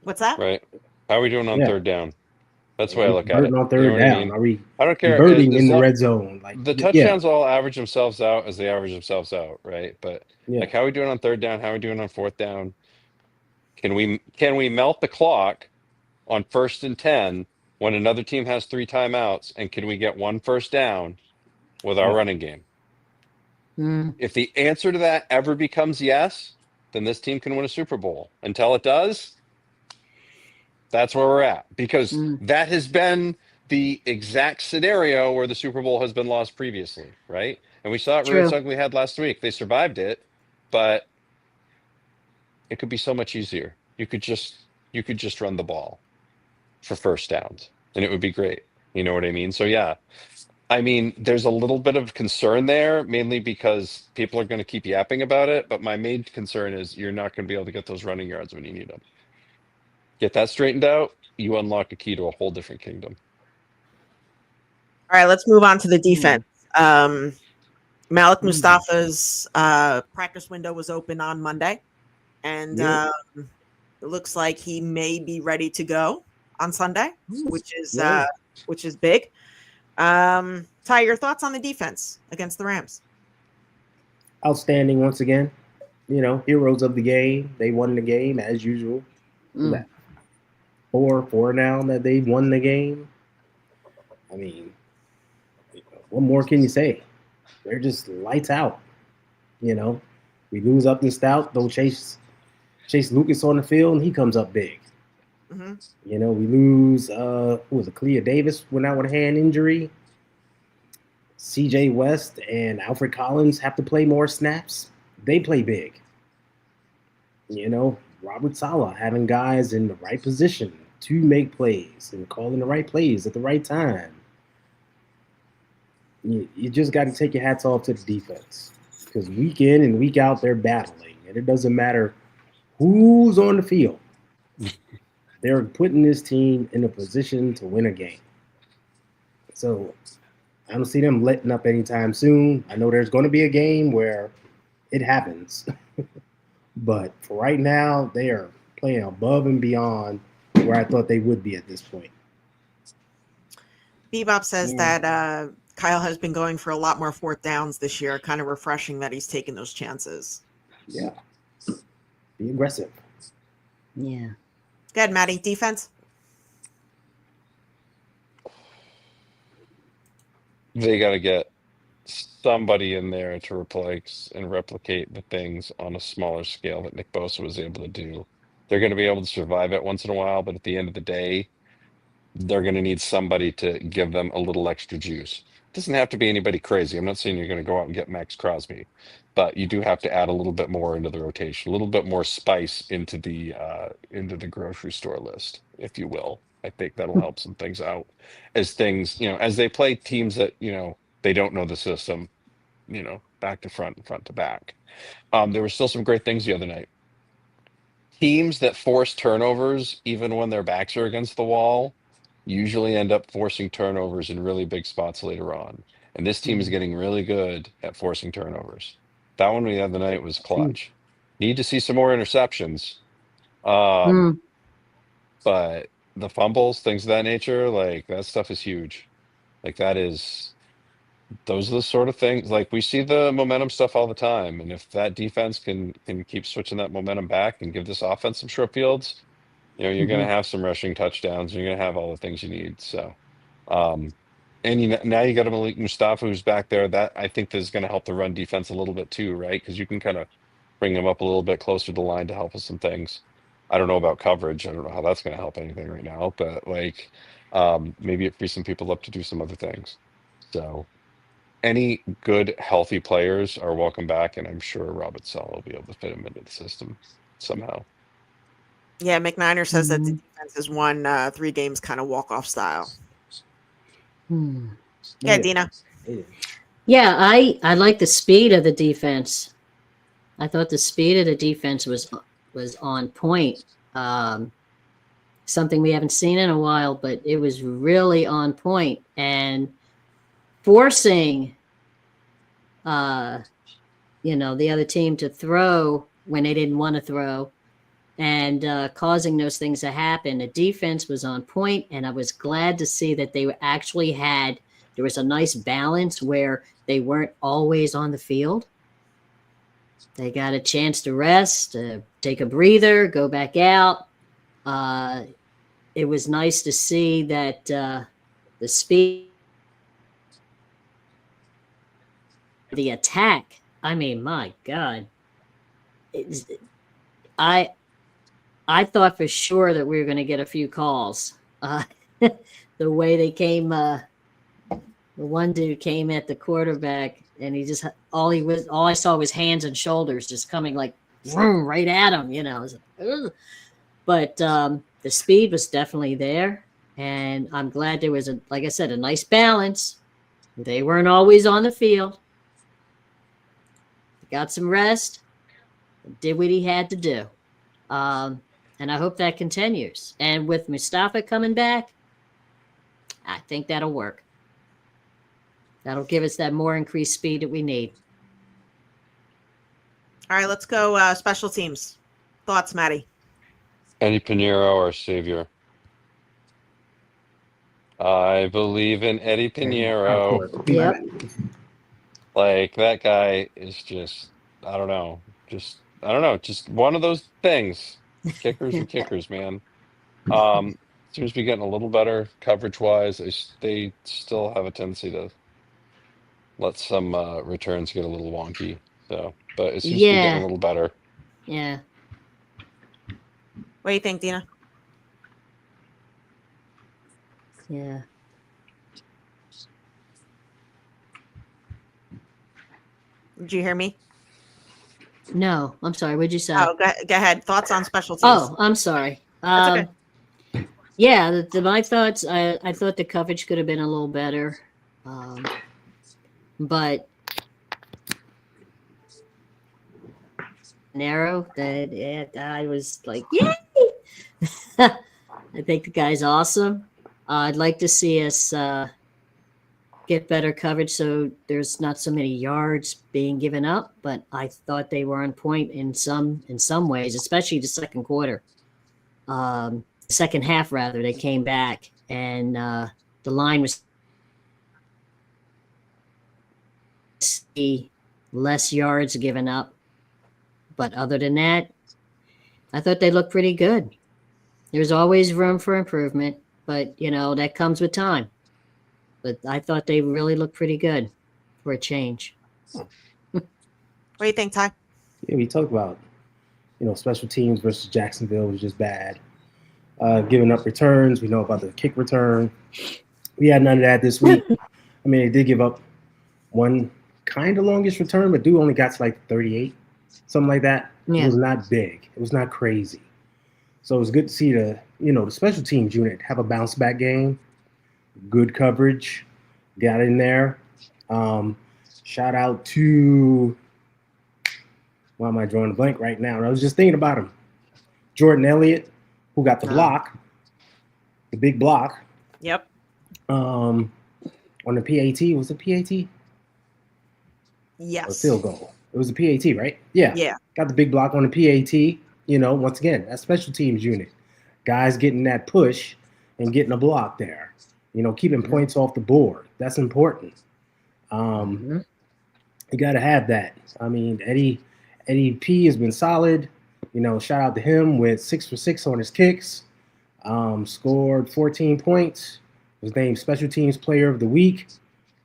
What's that? Right. How are we doing on Yeah. third down? That's the way I look at it. Converting on You third know what I down. mean? Are we I don't care. converting As in the long- red zone? Like the touchdowns all average themselves out as they average themselves out, right? But Yeah. like, how are we doing on third down? How are we doing on fourth down? Can we melt the clock on 1st and 10 when another team has 3 timeouts? And can we get 1 first down with our Yeah. running game? Mm, If the answer to that ever becomes yes, then this team can win a Super Bowl. Until it does, that's where we're at. Because that has been the exact scenario where the Super Bowl has been lost previously, right? And we saw it True. Roots Ugly had last week. They survived it, but it could be so much easier. You could just run the ball for first downs, and it would be great. You know what I mean? So yeah. I mean, there's a little bit of concern there, mainly because people are going to keep yapping about it. But my main concern is you're not going to be able to get those running yards when you need them. Get that straightened out, you unlock a key to a whole different kingdom. All right, let's move on to the defense. Malik Mustafa's practice window was open on Monday, and Yeah. it looks like he may be ready to go on Sunday, which is Yeah. big. Ty, your thoughts on the defense against the Rams? Outstanding once again. You know, heroes of the game. They won the game as usual. mm. 4 now that they won the game. I mean, what more can you say? They're just lights out. You know, we lose Upton Stout, though Chase Lucas on the field, and he comes up big. Mm-hmm. You know, we lose who was it? Clea Davis went out with a hand injury. CJ West and Alfred Collins have to play more snaps. They play big. You know, Robert Saleh having guys in the right position to make plays and calling the right plays at the right time. You just got to take your hats off to the defense, because week in and week out they're battling, and it doesn't matter who's on the field. They're putting this team in a position to win a game. So I don't see them letting up anytime soon. I know there's going to be a game where it happens. But for right now, they are playing above and beyond where I thought they would be at this point. Bebop says that Kyle has been going for a lot more fourth downs this year. Kind of refreshing that he's taking those chances. Yeah. Be aggressive. Yeah. Go ahead, Maddie. Defense? they got to get somebody in there to replace and replicate the things on a smaller scale that Nick Bosa was able to do. They're going to be able to survive it once in a while, but at the end of the day, they're going to need somebody to give them a little extra juice. It doesn't have to be anybody crazy. I'm not saying you're going to go out and get Max Crosby, but you do have to add a little bit more into the rotation, a little bit more spice into the grocery store list, if you will. I think that'll help some things out as things, as they play teams that, they don't know the system, back to front and front to back. There were still some great things the other night. Teams that force turnovers, even when their backs are against the wall, usually end up forcing turnovers in really big spots later on. And this team is getting really good at forcing turnovers. That one the other night was clutch. Need to see some more interceptions. But the fumbles, things of that nature, like that stuff is huge. Like those are the sort of things, like we see the momentum stuff all the time. And if that defense can keep switching that momentum back and give this offense some short fields, you're going to have some rushing touchdowns. And you're going to have all the things you need. So, and now you got a Malik Mustafa who's back there. That I think is going to help the run defense a little bit too, right? Because you can kind of bring him up a little bit closer to the line to help with some things. I don't know about coverage. I don't know how that's going to help anything right now, but maybe it frees some people up to do some other things. So any good, healthy players are welcome back, and I'm sure Robert Sala will be able to fit him into the system somehow. Yeah, McNiner says that the defense has won 3 games kind of walk-off style. Yeah, Dina. Yeah, I like the speed of the defense. I thought the speed of the defense was on point. Something we haven't seen in a while, but it was really on point and forcing the other team to throw when they didn't want to throw and causing those things to happen. The defense was on point, and I was glad to see that they actually there was a nice balance where they weren't always on the field. They got a chance to rest, take a breather, go back out. It was nice to see that the speed, the attack. I mean, my God. I thought for sure that we were going to get a few calls. The way they came, the one dude came at the quarterback, and he just all I saw was hands and shoulders just coming like vroom, right at him. I was like, ugh. But the speed was definitely there, and I'm glad there was like I said, a nice balance. They weren't always on the field. Got some rest, did what he had to do. And I hope that continues. And with Mustafa coming back, I think that'll work. That'll give us that more increased speed that we need. All right, let's go special teams. Thoughts, Maddie? Eddie Pinheiro, our savior. I believe in Eddie Pinheiro. Yep. Like that guy is just, I don't know, just one of those things. Kickers are kickers, man. Seems to be getting a little better coverage wise. They still have a tendency to let some returns get a little wonky. So, but it seems to be getting a little better. Yeah. What do you think, Dina? Yeah. Did you hear me? No, I'm sorry. What'd you say? Oh, go ahead. Thoughts on special teams? Oh, I'm sorry. That's okay. Yeah, my thoughts. I thought the coverage could have been a little better, but narrow. I was like, yay! I think the guy's awesome. I'd like to see us get better coverage so there's not so many yards being given up, but I thought they were on point in some ways, especially the second quarter. Second half, rather, they came back, and the line was less yards given up. But other than that, I thought they looked pretty good. There's always room for improvement, but, that comes with time. but I thought they really looked pretty good for a change. What do you think, Ty? Yeah, we talked about, special teams versus Jacksonville was just bad. Giving up returns. We know about the kick return. We had none of that this week. I mean, they did give up one kind of longish return, but dude only got to like 38, something like that. It Yeah. was not big. It was not crazy. So it was good to see the special teams unit have a bounce back game. Good coverage. Got in there. Shout out to, why am I drawing a blank right now? I was just thinking about him. Jordan Elliott, who got the block, the big block. Yep. On the PAT. Was it PAT? Yes. Or field goal. It was a PAT, right? Yeah. Yeah. Got the big block on the PAT. Once again, that special teams unit. Guys getting that push and getting a block there. Keeping points off the board. That's important. You got to have that. I mean, Eddie P has been solid. Shout out to him with 6 for 6 on his kicks. Scored 14 points. Was named Special Teams Player of the Week.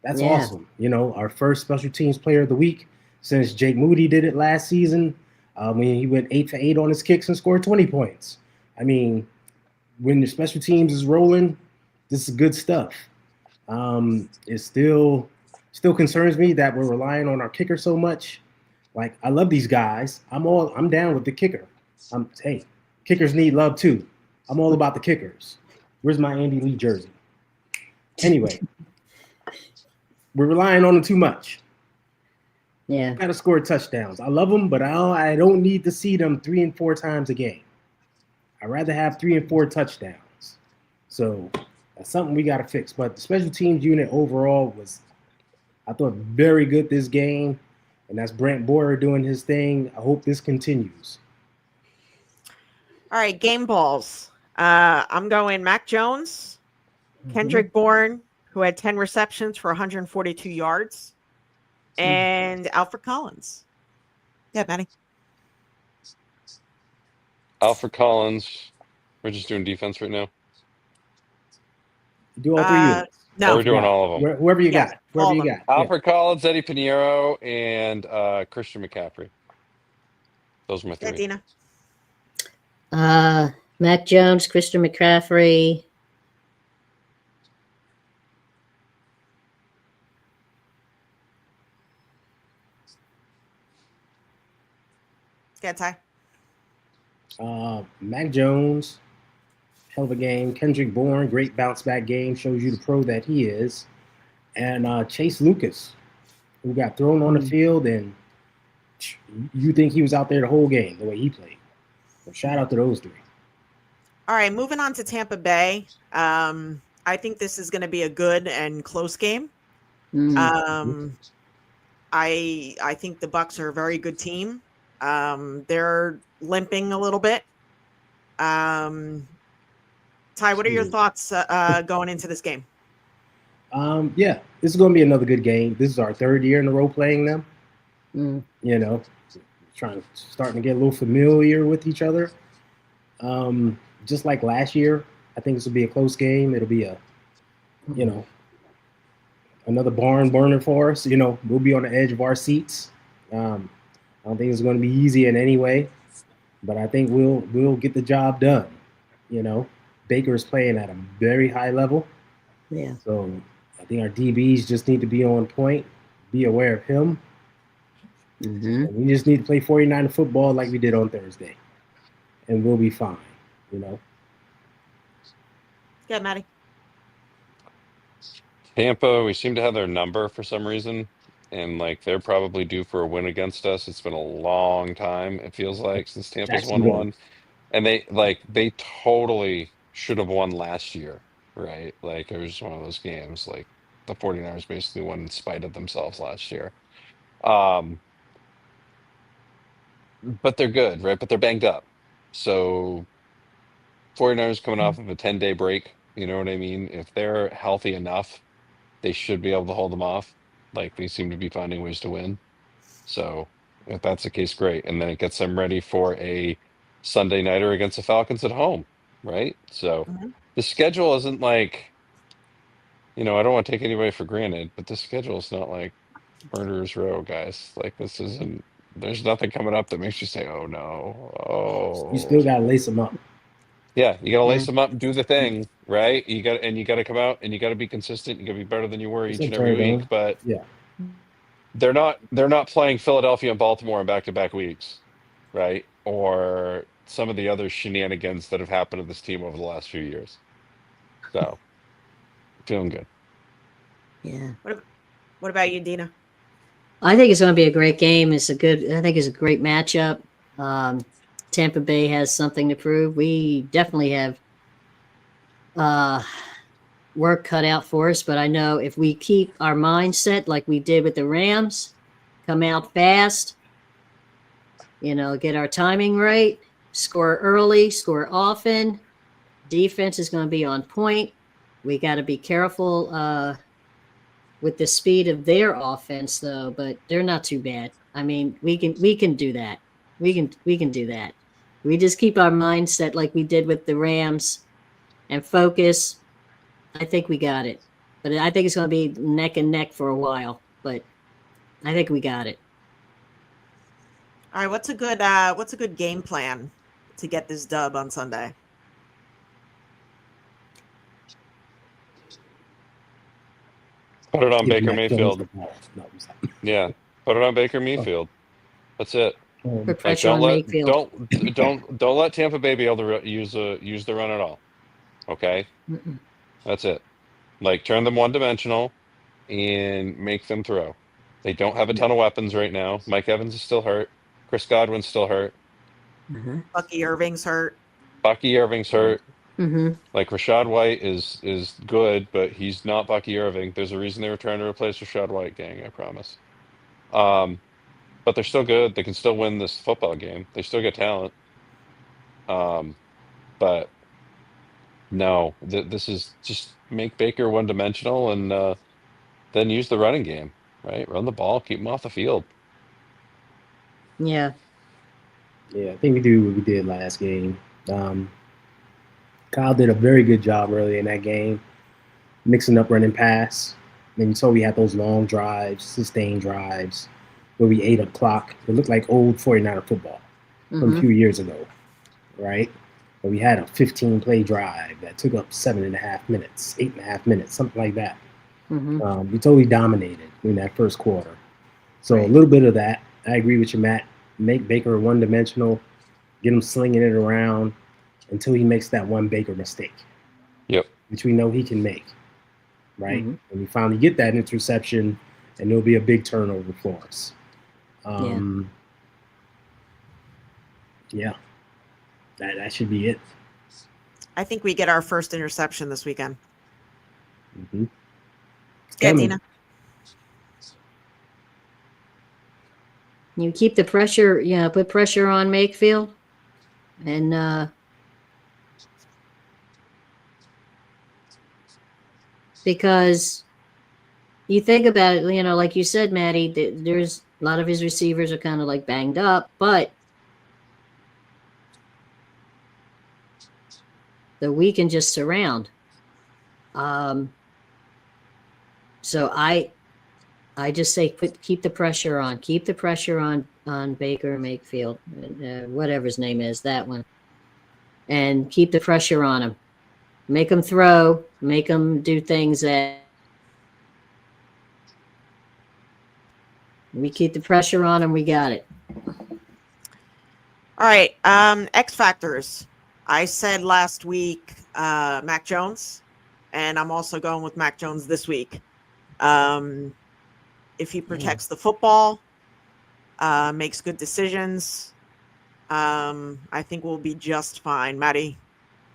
That's awesome. Our first Special Teams Player of the Week since Jake Moody did it last season. When he went 8 for 8 on his kicks and scored 20 points. I mean, when the special teams is rolling, this is good stuff. It still concerns me that we're relying on our kicker so much. Like, I love these guys. I'm down with the kicker. Hey, kickers need love too. I'm all about the kickers. Where's my Andy Lee jersey? Anyway, we're relying on them too much. Yeah. Got to score touchdowns. I love them, but I don't need to see them 3 and 4 times a game. I'd rather have 3 and 4 touchdowns. So that's something we got to fix. But the special teams unit overall was, I thought, very good this game. And that's Brant Boyer doing his thing. I hope this continues. All right, game balls. I'm going Mac Jones, Kendrick Bourne, who had 10 receptions for 142 yards, and Alfred Collins. Yeah, Maddie. Alfred Collins. We're just doing defense right now. Do all 3 units. No, Or we're doing all of them. Whoever you Yes, got. Whoever all you of them. got. Alfred Collins, Eddie Pinheiro, and Christian McCaffrey. Those are my Yeah, 3. Dina. Mac Jones, Christian McCaffrey. Yeah, Ty. Mac Jones, hell of a game. Kendrick Bourne, great bounce back game. Shows you the pro that he is. And Chase Lucas, who got thrown on the field, and you think he was out there the whole game, the way he played. So shout out to those 3. All right, moving on to Tampa Bay. I think this is going to be a good and close game. I think the Bucs are a very good team. They're limping a little bit. Ty, what are your thoughts going into this game? Yeah, this is going to be another good game. This is our 3rd year in a row playing them. Starting to get a little familiar with each other. Just like last year, I think this will be a close game. It'll be another barn burner for us. We'll be on the edge of our seats. I don't think it's going to be easy in any way, but I think we'll get the job done. Baker is playing at a very high level. Yeah. So I think our DBs just need to be on point, be aware of him. And we just need to play 49er football like we did on Thursday, and we'll be fine. Yeah, Maddie. Tampa, we seem to have their number for some reason. And they're probably due for a win against us. It's been a long time, it feels like, since Tampa's won Jacksonville. one. And they totally should have won last year, right? It was just one of those games. The 49ers basically won in spite of themselves last year. But they're good, right? But they're banged up. So 49ers coming off of a 10-day break, you know what I mean? If they're healthy enough, they should be able to hold them off. They seem to be finding ways to win. So if that's the case, great. And then it gets them ready for a Sunday nighter against the Falcons at home, right? So the schedule isn't I don't want to take anybody for granted, but this schedule is not like murderer's row, guys. Like this isn't. There's nothing coming up that makes you say, "Oh no, You oh." still gotta lace them up. Yeah, you gotta Yeah. lace them up and do the thing, right? You gotta come out and you gotta be consistent. You gotta be better than you were What's each up, and every Terry week. Bone? But Yeah. they're not playing Philadelphia and Baltimore in back-to-back weeks, right? Or some of the other shenanigans that have happened to this team over the last few years. So feeling good. Yeah. What about you, Dina? I think it's going to be a great game. I think it's a great matchup. Tampa Bay has something to prove. We definitely have work cut out for us, but I know if we keep our mindset like we did with the Rams, come out fast, get our timing right, score early, score often, defense is going to be on point. We got to be careful with the speed of their offense, though, but they're not too bad. I mean, we can do that. We can do that. We just keep our mindset like we did with the Rams and focus. I think we got it. But I think it's going to be neck and neck for a while, but I think we got it. All right, what's a good game plan to get this dub on Sunday? Put it on Give Baker Mac Jones Mayfield. the ball. No, he's not. Yeah, put it on Baker Mayfield. That's it. Put Like pressure on Mayfield. don't let Tampa Bay be able to use the run at all. Okay, Mm-mm. that's it. Like turn them one-dimensional and make them throw. They don't have a ton of weapons right now. Mike Evans is still hurt. Chris Godwin's still hurt. Mm-hmm. Bucky Irving's hurt. Bucky Irving's hurt. Mm-hmm. Like Rashad White is good, but he's not Bucky Irving. There's a reason they were trying to replace Rashad White, gang. I promise. But they're still good. They can still win this football game. They still get talent. But no, this is just make Baker one-dimensional and then use the running game, right? Run the ball, keep him off the field. Yeah. Yeah, I think we do what we did last game. Kyle did a very good job early in that game, mixing up running pass. Then you saw we had those long drives, sustained drives, where we ate up clock. It looked like old 49er football from a few years ago, right? But we had a 15-play drive that took up 7.5 minutes, 8.5 minutes, something like that. Mm-hmm. We totally dominated in that first quarter. So Right. a little bit of that. I agree with you, Matt. Make Baker one-dimensional, get him slinging it around until he makes that one Baker mistake. Yep. Which we know he can make, right? Mhm. When we finally get that interception, and there'll be a big turnover for us. Yeah. That should be it. I think we get our first interception this weekend. Mm-hmm. Yeah, Dina. You keep the pressure, put pressure on Mayfield. And because you think about it, like you said, Maddie, there's a lot of his receivers are kind of like banged up, but we can just surround. So I just say keep the pressure on. Keep the pressure on Baker Mayfield, whatever his name is, that one. And keep the pressure on him. Make him throw. Make him do things that we keep the pressure on him. We got it. All right. X factors. I said last week Mac Jones, and I'm also going with Mac Jones this week. If he protects the football, makes good decisions, I think we'll be just fine. Maddie,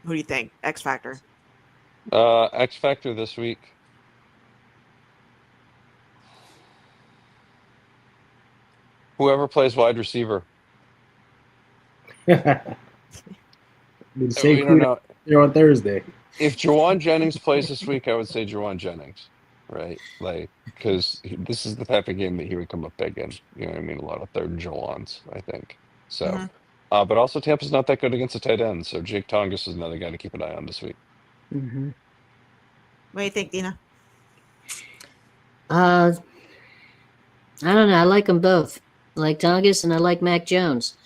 who do you think? X factor. X factor this week. Whoever plays wide receiver. The same We don't crew know. here on Thursday. If Jawan Jennings plays this week, I would say Jawan Jennings, right? Like, because this is the type of game that he would come up big in. You know what I mean? A lot of third Jawans, I think. So, Mhm. but also Tampa's not that good against the tight end. So Jake Tongas is another guy to keep an eye on this week. Mm-hmm. What do you think, Dina? I don't know. I like them both. I like Tongas and I like Mac Jones.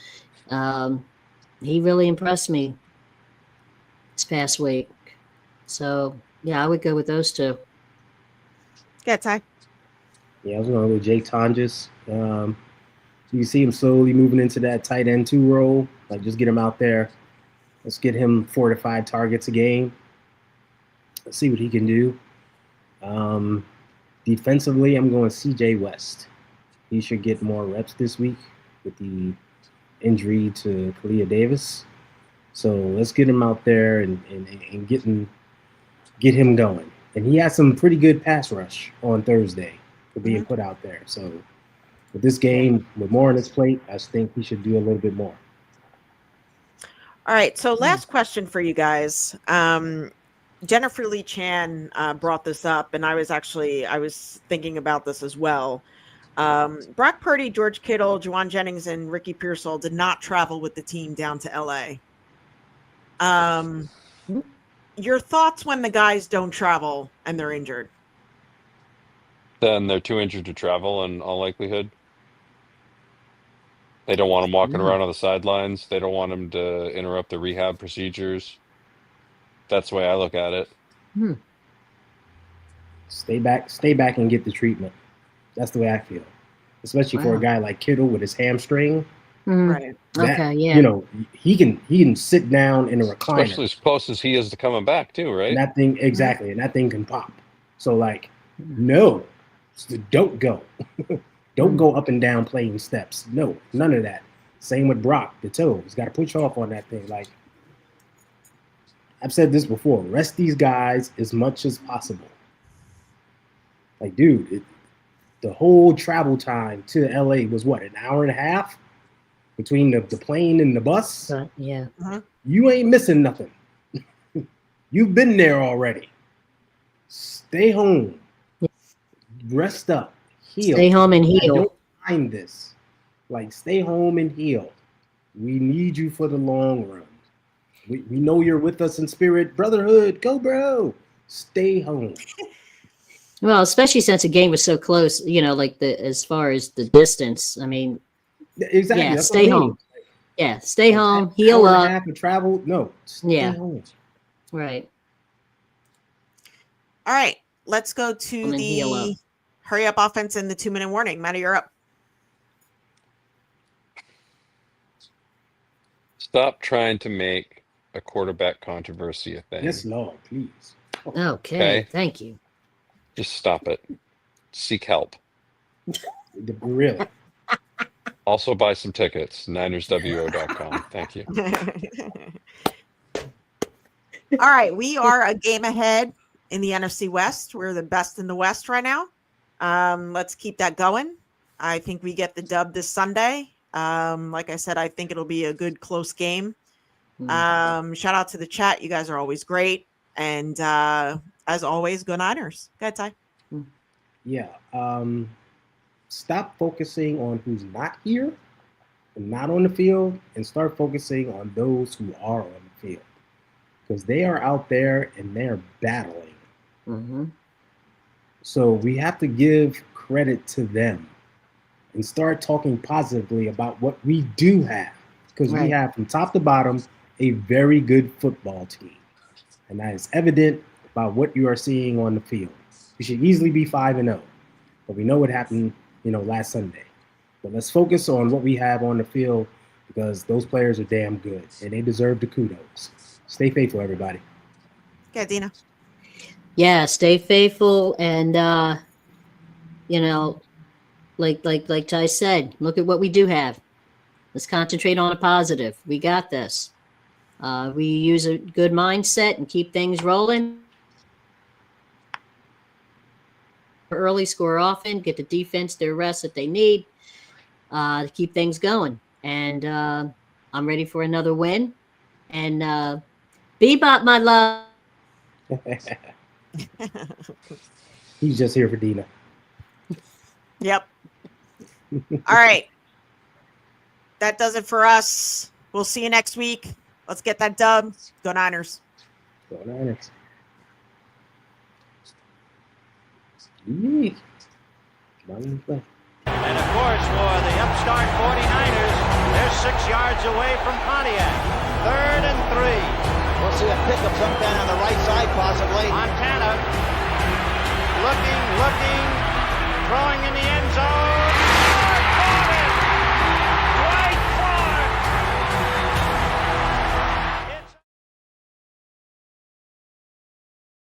He really impressed me this past week. So yeah, I would go with those two. Yeah, Ty. Yeah, I was going with Jake Tonjes. You see him slowly moving into that tight end 2 role. Like, just get him out there. Let's get him 4 to 5 targets a game. Let's see what he can do. Defensively, I'm going CJ West. He should get more reps this week with the injury to Kalia Davis. So let's get him out there and get him going. And he had some pretty good pass rush on Thursday for being put out there. So with this game, with more on his plate, I think he should do a little bit more. All right. So last question for you guys. Jennifer Lee Chan brought this up, and I was thinking about this as well. Brock Purdy, George Kittle, Juwan Jennings, and Ricky Pearsall did not travel with the team down to LA. Your thoughts when the guys don't travel and they're injured? Then they're too injured to travel in all likelihood. They don't want him walking around on the sidelines. They don't want him to interrupt the rehab procedures. That's the way I look at it. Stay back and get the treatment. That's the way I feel. Especially for a guy like Kittle with his hamstring. Right. Okay, yeah. You know, he can sit down in a recliner. Especially as close as he is to coming back too, right? And that thing, exactly, and that thing can pop. So, like, no, don't go. Don't go up and down playing steps. No, none of that. Same with Brock, the toe. He's got to push off on that thing. Like, I've said this before, rest these guys as much as possible. Like, dude, the whole travel time to LA was what, an hour and a half between the plane and the bus? Yeah. You ain't missing nothing. You've been there already. Stay home. Rest up. Heal. Stay home and heal. I don't mind this. Like, stay home and heal. We need you for the long run. We know you're with us in spirit. Brotherhood, go, bro. Stay home. Well, especially since the game was so close, you know, like as far as the distance. I mean, Exactly. yeah, That's stay what I mean. home. Yeah, stay home, An heal hour and a up. half of travel? No. Stay home. Right. All right. Let's go to And then heal up. the hurry up offense and the 2-minute warning. Matty, you're up. Stop trying to make a quarterback controversy a thing. Yes, Lord, please. Okay. Thank you. Just stop it. Seek help. Really. Also buy some tickets, NinersWO.com. Thank you. All right. We are a game ahead in the NFC West. We're the best in the West right now. Let's keep that going. I think we get the dub this Sunday. Like I said, I think it'll be a good close game. Shout out to the chat. You guys are always great. And as always, go Niners. Go ahead, Ty. Yeah. Stop focusing on who's not here and not on the field and start focusing on those who are on the field. Because they are out there and they're battling. So we have to give credit to them and start talking positively about what we do have. Because we have, from top to bottom, a very good football team. And that is evident by what you are seeing on the field. We should easily be 5-0. But we know what happened, last Sunday. But let's focus on what we have on the field because those players are damn good and they deserve the kudos. Stay faithful, everybody. Okay, Dina. Yeah, stay faithful and like Ty said, look at what we do have. Let's concentrate on a positive. We got this. We use a good mindset and keep things rolling. Early, score often, get the defense their rest that they need to keep things going. And I'm ready for another win. And Bebop, my love. He's just here for Dina. Yep. All right. That does it for us. We'll see you next week. Let's get that dub. Go Niners. Go Niners. Yeah. Volume play. And of course, for the upstart 49ers, they're 6 yards away from Pontiac. 3rd and 3. We'll see a pickup sometime on the right side, possibly. Montana looking,